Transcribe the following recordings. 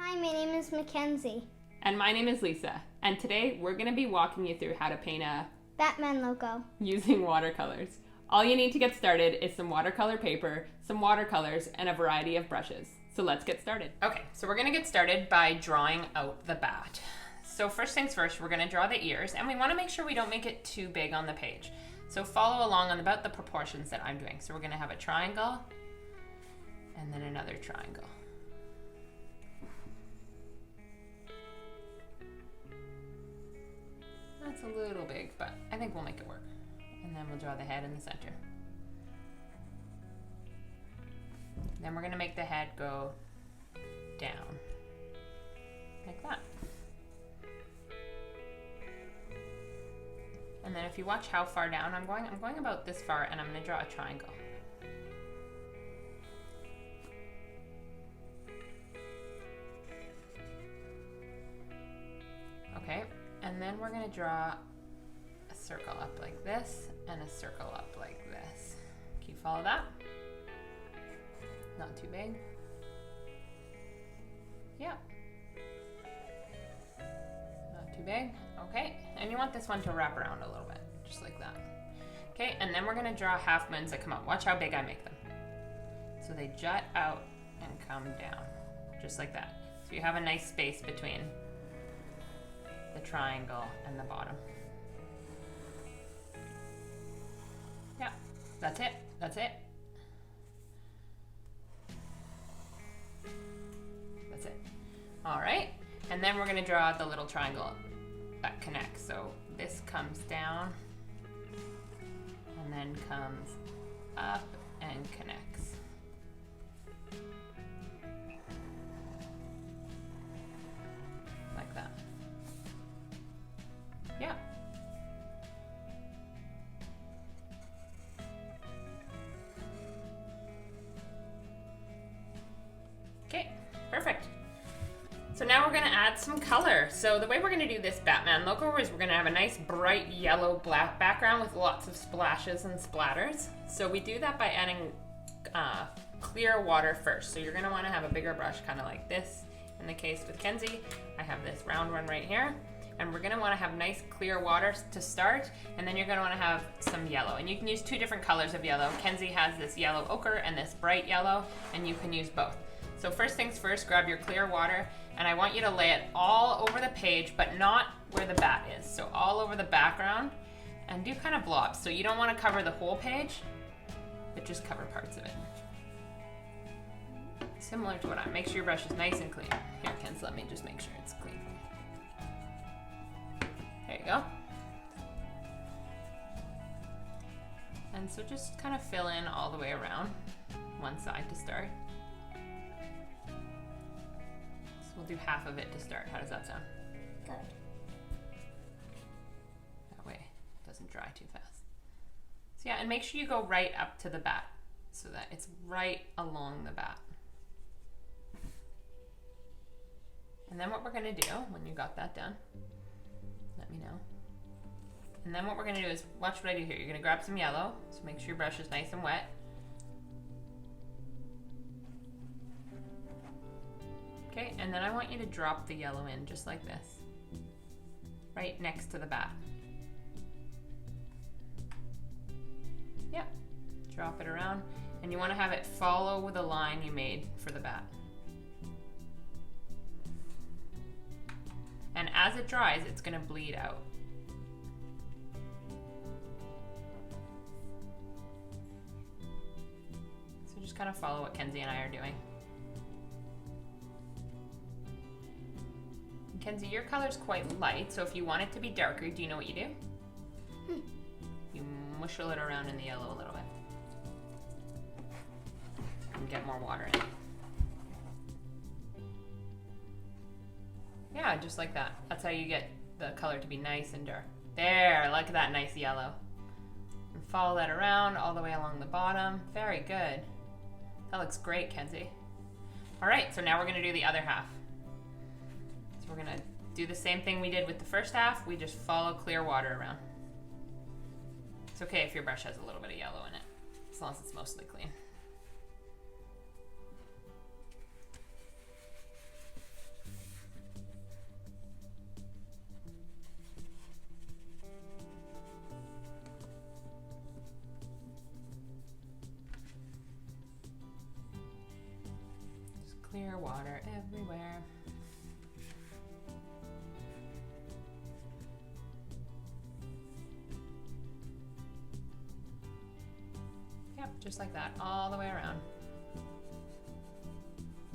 Hi, my name is Mackenzie. And my name is Lisa, and today we're going to be walking you through how to paint a Batman logo using watercolors. All you need to get started is some watercolor paper, some watercolors, and a variety of brushes. So let's get started. Okay, so we're going to get started by drawing out the bat. So first things first, we're going to draw the ears, and we want to make sure we don't make it too big on the page. So follow along on about the proportions that I'm doing. So we're going to have a triangle, and then another triangle. That's a little big, but I think we'll make it work. And then we'll draw the head in the center. Then we're going to make the head go down, like that. And then if you watch how far down I'm going about this far, and I'm going to draw a triangle. Okay, and then we're going to draw a circle up like this and a circle up like this. Can you follow that? Not too big. Yeah. Not too big. Okay, and you want this one to wrap around a little bit, just like that. Okay, and then we're going to draw half moons that come out. Watch how big I make them. So they jut out and come down, just like that. So you have a nice space between the triangle and the bottom. Yeah, that's it. That's it. That's it. All right, and then we're going to draw the little triangle that connects. So this comes down and then comes up and connects. Like that. Yeah. Okay, perfect. So now we're going to add some color. So the way we're going to do this Batman logo is we're going to have a nice bright yellow black background with lots of splashes and splatters. So we do that by adding clear water first. So you're going to want to have a bigger brush, kind of like this. In the case with Kenzie, I have this round one right here. And we're going to want to have nice clear water to start, and then you're going to want to have some yellow. And you can use two different colors of yellow. Kenzie has this yellow ochre and this bright yellow, and you can use both. So first things first, grab your clear water, and I want you to lay it all over the page, but not where the bat is. So all over the background, and do kind of blobs. So you don't want to cover the whole page, but just cover parts of it. Similar to what make sure your brush is nice and clean. Here, Kenzie, let me just make sure it's clean. There you go. And so just kind of fill in all the way around one side to start. So we'll do half of it to start. How does that sound? Good. That way it doesn't dry too fast. So yeah, and make sure you go right up to the bat so that it's right along the bat. And then what we're going to do when you got that done, let me know. And then what we're going to do is, watch what I do here. You're going to grab some yellow, so make sure your brush is nice and wet. Okay, and then I want you to drop the yellow in just like this, right next to the bat. Yep, drop it around, and you want to have it follow the line you made for the bat. And as it dries, it's going to bleed out. So just kind of follow what Kenzie and I are doing. And Kenzie, your color's quite light, so if you want it to be darker, do you know what you do? You mushel it around in the yellow a little bit. And get more water in it. Yeah, just like that. That's how you get the color to be nice and dark. There, look at that nice yellow. And follow that around all the way along the bottom. Very good. That looks great, Kenzie. All right, so now we're gonna do the other half. So we're gonna do the same thing we did with the first half. We just follow clear water around. It's okay if your brush has a little bit of yellow in it, as long as it's mostly clean. Clear water everywhere. Yep, just like that, all the way around.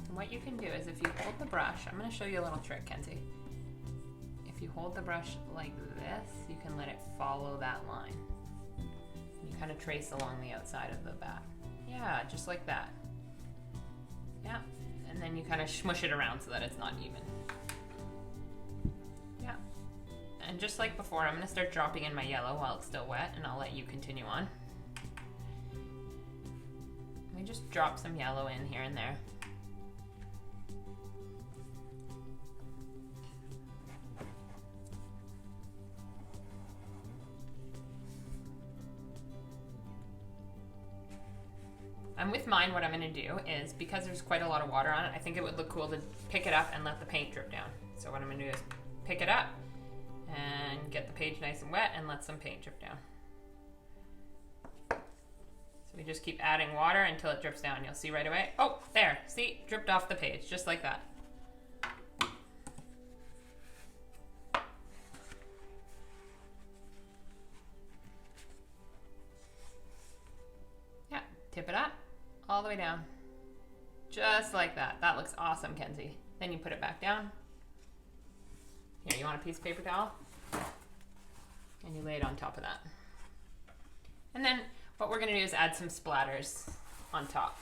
And what you can do is if you hold the brush, I'm going to show you a little trick, Kenzie. If you hold the brush like this, you can let it follow that line. You kind of trace along the outside of the bat. Yeah, just like that. Yeah, and then you kind of smush it around so that it's not even. Yeah, and just like before, I'm going to start dropping in my yellow while it's still wet, and I'll let you continue on. Let me just drop some yellow in here and there. And with mine, what I'm going to do is, because there's quite a lot of water on it, I think it would look cool to pick it up and let the paint drip down. So what I'm going to do is pick it up and get the page nice and wet and let some paint drip down. So we just keep adding water until it drips down. You'll see right away. Oh, there. See? Dripped off the page, just like that. Yeah, tip it up. All the way down. Just like that. That looks awesome, Kenzie. Then you put it back down. Here, you want a piece of paper towel? And you lay it on top of that. And then what we're going to do is add some splatters on top.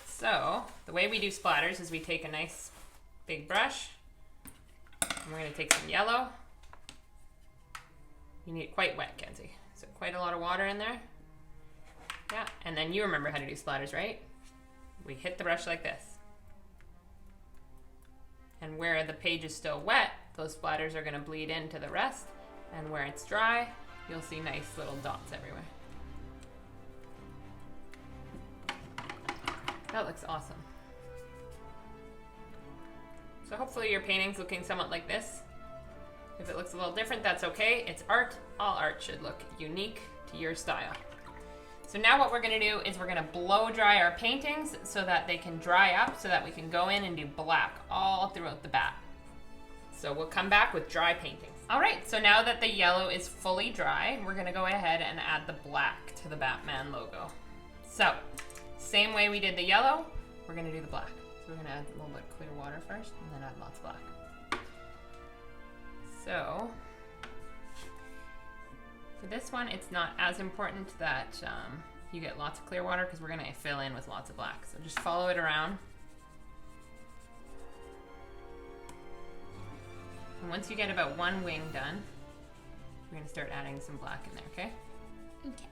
So the way we do splatters is we take a nice big brush. And we're going to take some yellow. You need it quite wet, Kenzie. So quite a lot of water in there. Yeah, and then you remember how to do splatters, right? We hit the brush like this. And where the page is still wet, those splatters are going to bleed into the rest. And where it's dry, you'll see nice little dots everywhere. That looks awesome. So hopefully your painting's looking somewhat like this. If it looks a little different, that's okay. It's art. All art should look unique to your style. So now what we're going to do is we're going to blow dry our paintings so that they can dry up so that we can go in and do black all throughout the bat. So we'll come back with dry paintings. All right, so now that the yellow is fully dry, we're going to go ahead and add the black to the Batman logo. So same way we did the yellow, we're going to do the black. So we're going to add a little bit of clear water first and then add lots of black. So for this one, it's not as important that you get lots of clear water because we're going to fill in with lots of black. So just follow it around. And once you get about one wing done, we're going to start adding some black in there, okay? Okay.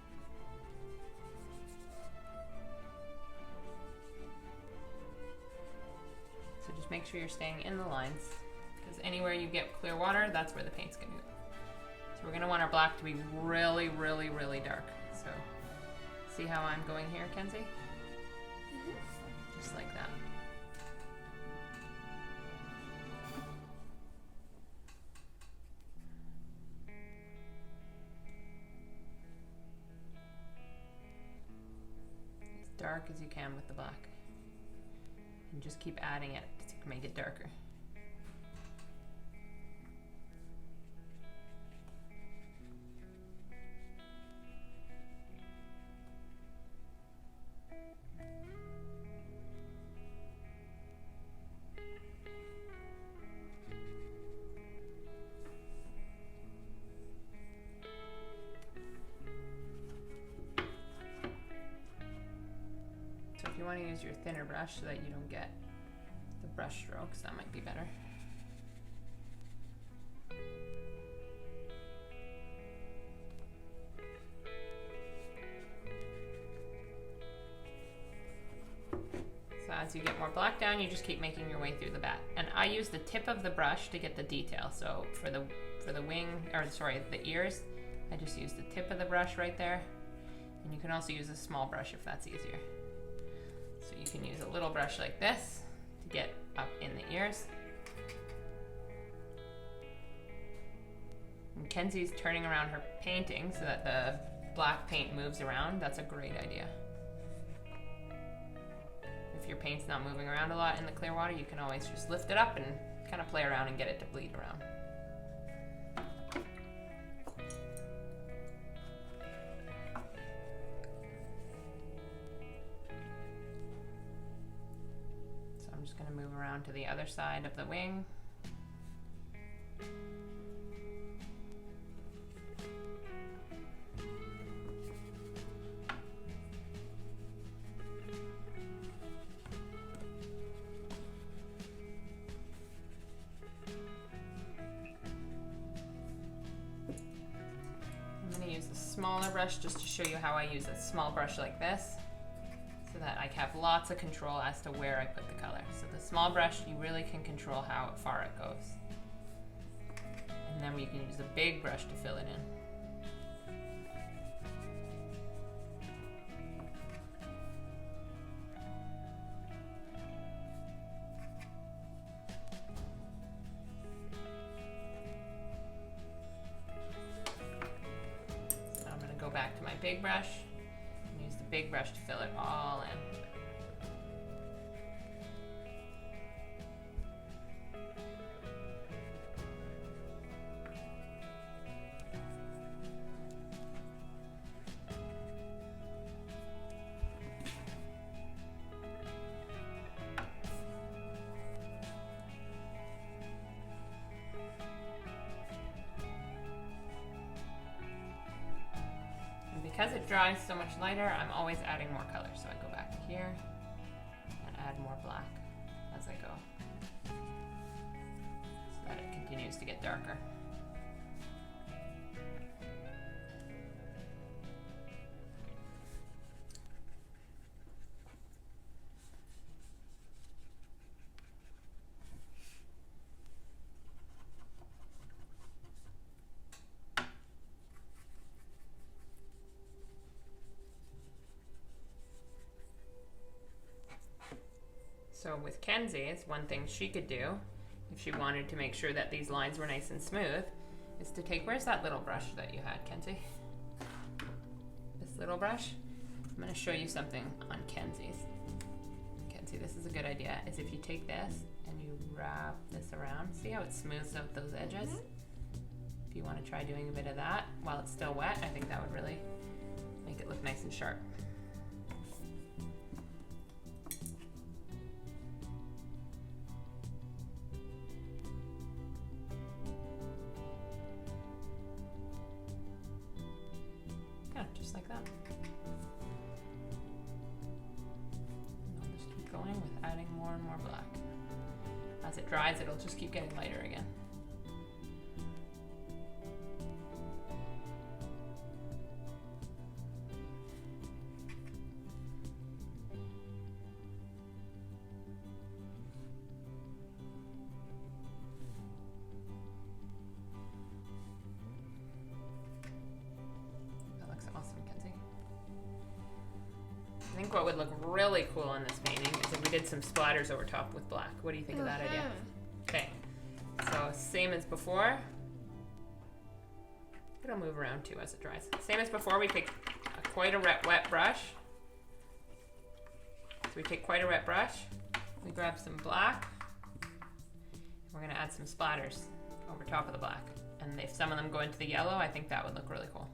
So just make sure you're staying in the lines because anywhere you get clear water, that's where the paint's going to go. So we're going to want our black to be really, really, really dark. So see how I'm going here, Kenzie? Mm-hmm. Just like that. As dark as you can with the black. And just keep adding it to make it darker. So if you want to use your thinner brush so that you don't get the brush strokes, that might be better. So as you get more black down, you just keep making your way through the bat. And I use the tip of the brush to get the detail. So for the wing, or sorry, the ears, I just use the tip of the brush right there. And you can also use a small brush if that's easier. So you can use a little brush like this to get up in the ears. And Kenzie's turning around her painting so that the black paint moves around. That's a great idea. If your paint's not moving around a lot in the clear water, you can always just lift it up and kind of play around and get it to bleed around. So I'm just going to move around to the other side of the wing. Smaller brush just to show you how I use a small brush like this so that I have lots of control as to where I put the color. So the small brush, you really can control how far it goes. And then you can use a big brush to fill it in. Back to my big brush and use the big brush to fill it all in. Because it dries so much lighter, I'm always adding more color. So I go back here and add more black as I go, so that it continues to get darker. So with Kenzie's, one thing she could do, if she wanted to make sure that these lines were nice and smooth, is to take, where's that little brush that you had, Kenzie? This little brush? I'm going to show you something on Kenzie's. Kenzie, this is a good idea, is if you take this and you wrap this around, see how it smooths out those edges? If you want to try doing a bit of that while it's still wet, I think that would really make it look nice and sharp. Just like that. And I'll just keep going with adding more and more black. As it dries, it'll just keep getting lighter again. I think what would look really cool on this painting is if we did some splatters over top with black. What do you think of that idea? Okay, so same as before. It'll move around too as it dries. Same as before, we take quite a wet brush. So we take quite a wet brush, we grab some black, we're gonna add some splatters over top of the black. And if some of them go into the yellow, I think that would look really cool.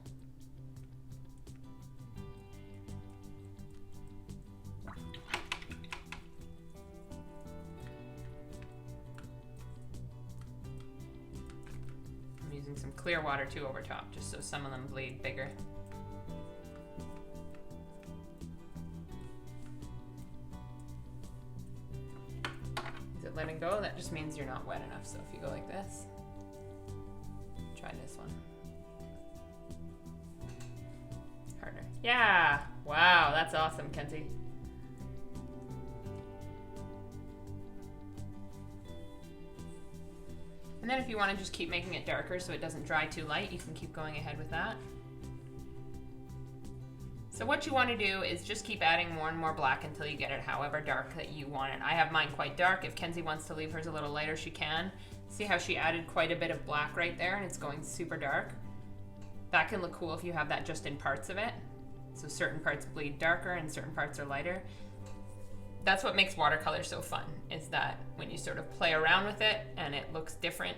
Using some clear water too over top, just so some of them bleed bigger. Is it letting go? That just means you're not wet enough. So if you go like this, try this one. Harder. Yeah! Wow, that's awesome, Kenzie. And then if you want to just keep making it darker so it doesn't dry too light, you can keep going ahead with that. So what you want to do is just keep adding more and more black until you get it however dark that you want it. I have mine quite dark. If Kenzie wants to leave hers a little lighter, she can. See how she added quite a bit of black right there and it's going super dark? That can look cool if you have that just in parts of it. So certain parts bleed darker and certain parts are lighter. that's what makes watercolor so fun, is that when you sort of play around with it and it looks different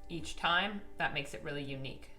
each time, that makes it really unique.